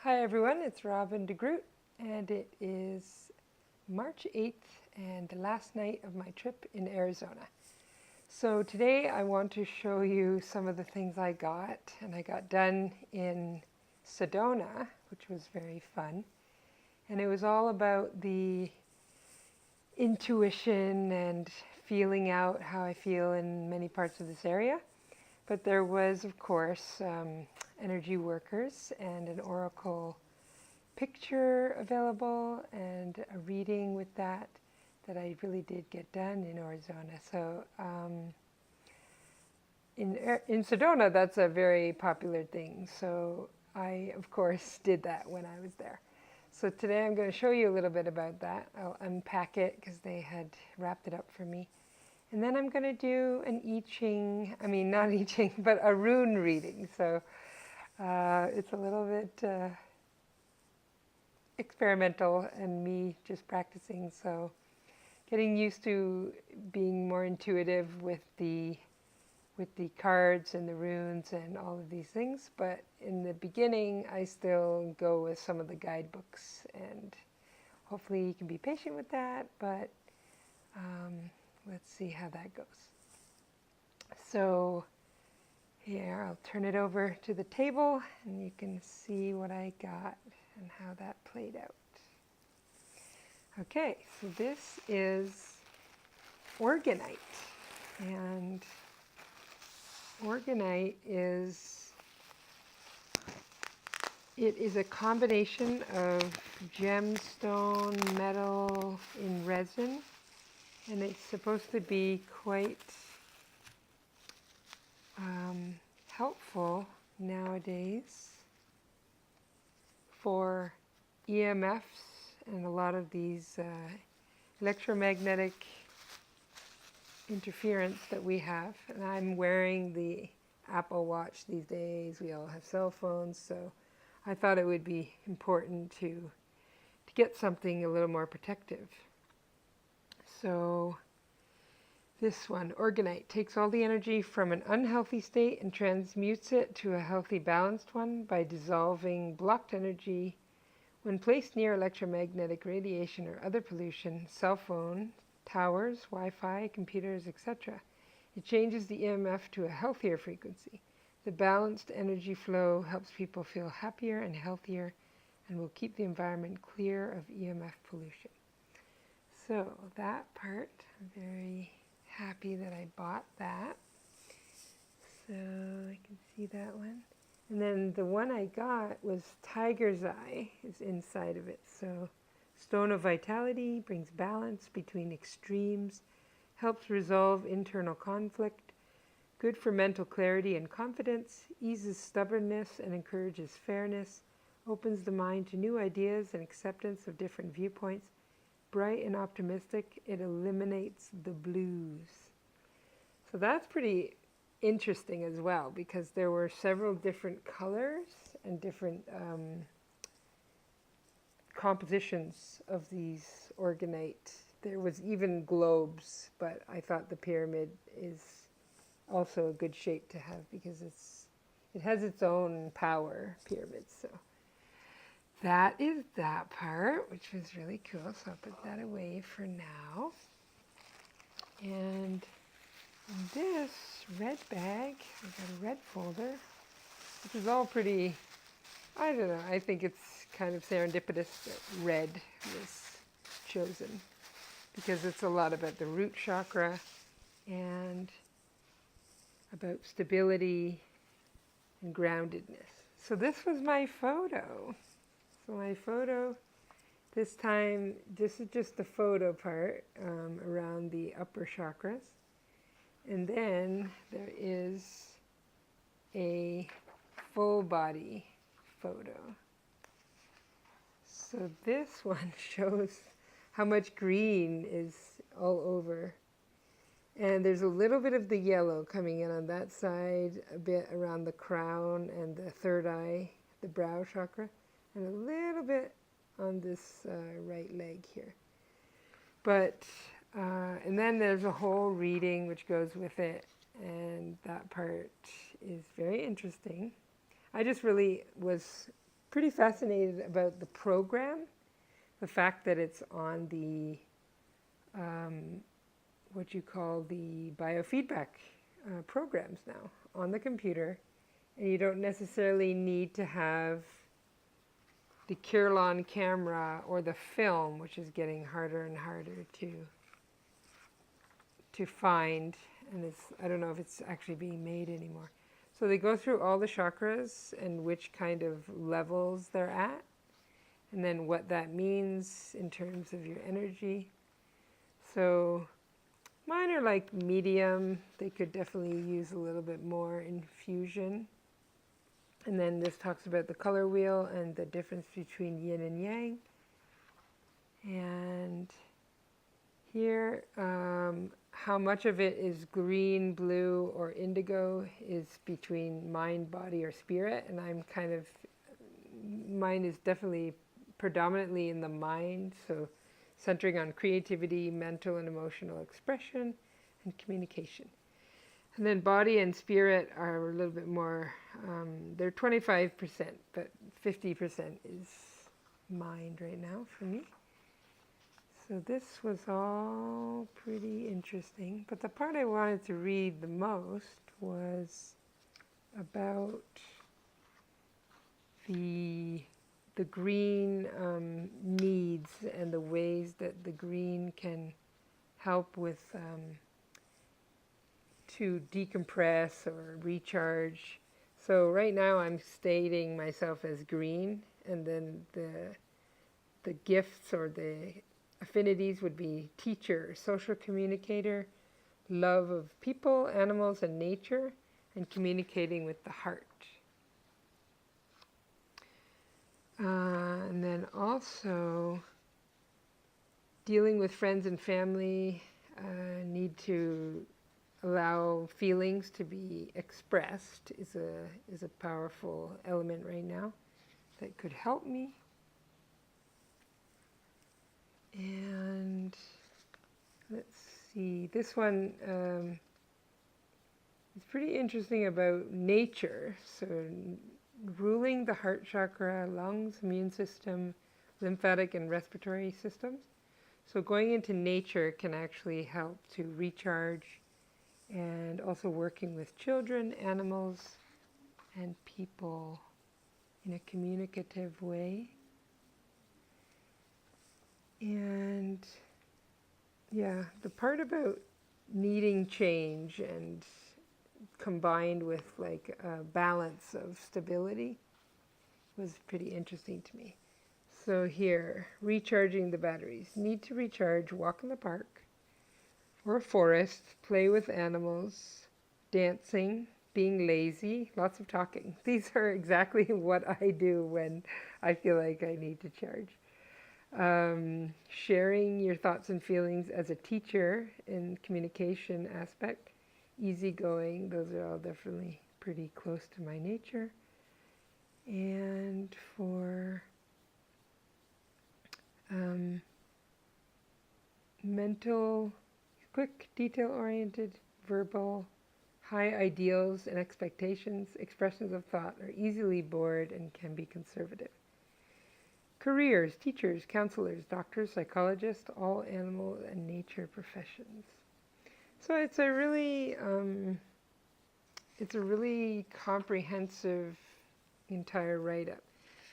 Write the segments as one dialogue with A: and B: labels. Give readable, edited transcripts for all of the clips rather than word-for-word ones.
A: Hi everyone, it's Robin de Groot, and it is March 8th and the last night of my trip in Arizona. So today I want to show you some of the things I got, and I got done in Sedona, which was very fun. And it was all about the intuition and feeling out how I feel in many parts of this area. But there was, of course, energy workers and an oracle picture available and a reading with that I really did get done in Arizona. So in Sedona, that's a very popular thing. So I, of course, did that when I was there. So today I'm going to show you a little bit about that. I'll unpack it because they had wrapped it up for me. And then I'm going to do an I Ching, I mean not I Ching, but a rune reading. So it's a little bit experimental and me just practicing, so getting used to being more intuitive with the cards and the runes and all of these things. But in the beginning I still go with some of the guidebooks, and hopefully you can be patient with that, but let's see how that goes. So here, I'll turn it over to the table and you can see what I got and how that played out. Okay, so this is Organite, and Organite it is a combination of gemstone, metal in resin, and it's supposed to be quite helpful nowadays for EMFs and a lot of these electromagnetic interference that we have. And I'm wearing the Apple Watch these days. We all have cell phones, so I thought it would be important to get something a little more protective. So this one, Organite, takes all the energy from an unhealthy state and transmutes it to a healthy, balanced one by dissolving blocked energy. When placed near electromagnetic radiation or other pollution, cell phone, towers, Wi-Fi, computers, etc., it changes the EMF to a healthier frequency. The balanced energy flow helps people feel happier and healthier and will keep the environment clear of EMF pollution. So that part, I'm very happy that I bought that. So I can see that one. And then the one I got was Tiger's Eye is inside of it. So Stone of Vitality brings balance between extremes, helps resolve internal conflict, good for mental clarity and confidence, eases stubbornness and encourages fairness, opens the mind to new ideas and acceptance of different viewpoints. Bright and optimistic, it eliminates the blues. So that's pretty interesting as well, because there were several different colors and different compositions of these Organite. There was even globes, but I thought the pyramid is also a good shape to have because it has its own power, pyramid. So that is that part, which was really cool. So I'll put that away for now. And in this red bag, I got a red folder, which is all pretty, I don't know, I think it's kind of serendipitous that red was chosen because it's a lot about the root chakra and about stability and groundedness. So this was my photo. So my photo, this time, this is just the photo part around the upper chakras. And then there is a full body photo. So this one shows how much green is all over. And there's a little bit of the yellow coming in on that side, a bit around the crown and the third eye, the brow chakra, and a little bit on this right leg here. But and then there's a whole reading which goes with it, and that part is very interesting. I just really was pretty fascinated about the program, the fact that it's on the what you call the biofeedback programs now on the computer, and you don't necessarily need to have the Kirlon camera or the film, which is getting harder and harder to find, and I don't know if it's actually being made anymore. So they go through all the chakras and which kind of levels they're at, and then what that means in terms of your energy. So mine are like medium. They could definitely use a little bit more infusion. And then this talks about the color wheel and the difference between yin and yang. And here, how much of it is green, blue, or indigo is between mind, body, or spirit. And mine is definitely predominantly in the mind. So centering on creativity, mental and emotional expression, and communication. And then body and spirit are a little bit more, they're 25%, but 50% is mind right now for me. So this was all pretty interesting. But the part I wanted to read the most was about the green needs and the ways that the green can help with to decompress or recharge. So right now I'm stating myself as green, and then the gifts or the affinities would be teacher, social communicator, love of people, animals, and nature, and communicating with the heart. And then also dealing with friends and family, need to allow feelings to be expressed is a powerful element right now that could help me. And let's see, this one is pretty interesting about nature. So ruling the heart chakra, lungs, immune system, lymphatic and respiratory systems. So going into nature can actually help to recharge, and also working with children, animals, and people in a communicative way. And yeah, the part about needing change and combined with like a balance of stability was pretty interesting to me. So here, recharging the batteries. Need to recharge, walk in the park or a forest, play with animals, dancing, being lazy, lots of talking. These are exactly what I do when I feel like I need to charge. Sharing your thoughts and feelings as a teacher in communication aspect, easygoing, those are all definitely pretty close to my nature. And for mental, quick, detail-oriented, verbal, high ideals and expectations, expressions of thought are easily bored and can be conservative. Careers, teachers, counselors, doctors, psychologists, all animal and nature professions. So it's a really comprehensive entire write-up.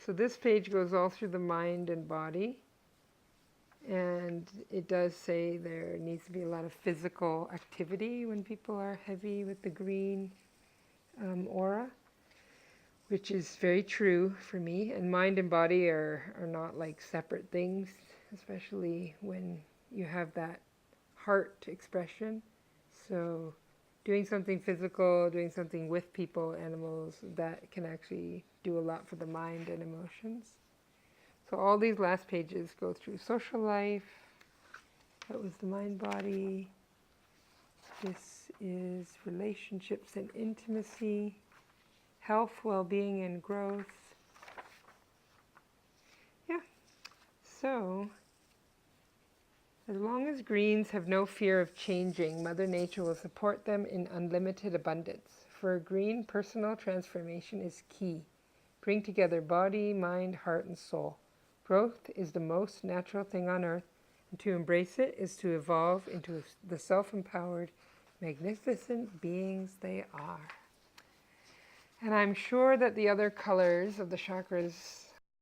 A: So this page goes all through the mind and body, and it does say there needs to be a lot of physical activity when people are heavy with the green aura, which is very true for me. And mind and body are not like separate things, especially when you have that heart expression. So doing something physical, doing something with people, animals, that can actually do a lot for the mind and emotions. So all these last pages go through social life. That was the mind body. This is relationships and intimacy, health, well-being, and growth. Yeah. So as long as greens have no fear of changing, Mother Nature will support them in unlimited abundance. For a green, personal transformation is key. bring together body, mind, heart, and soul. Growth is the most natural thing on earth, and to embrace it is to evolve into the self-empowered, magnificent beings they are. And I'm sure that the other colors of the chakras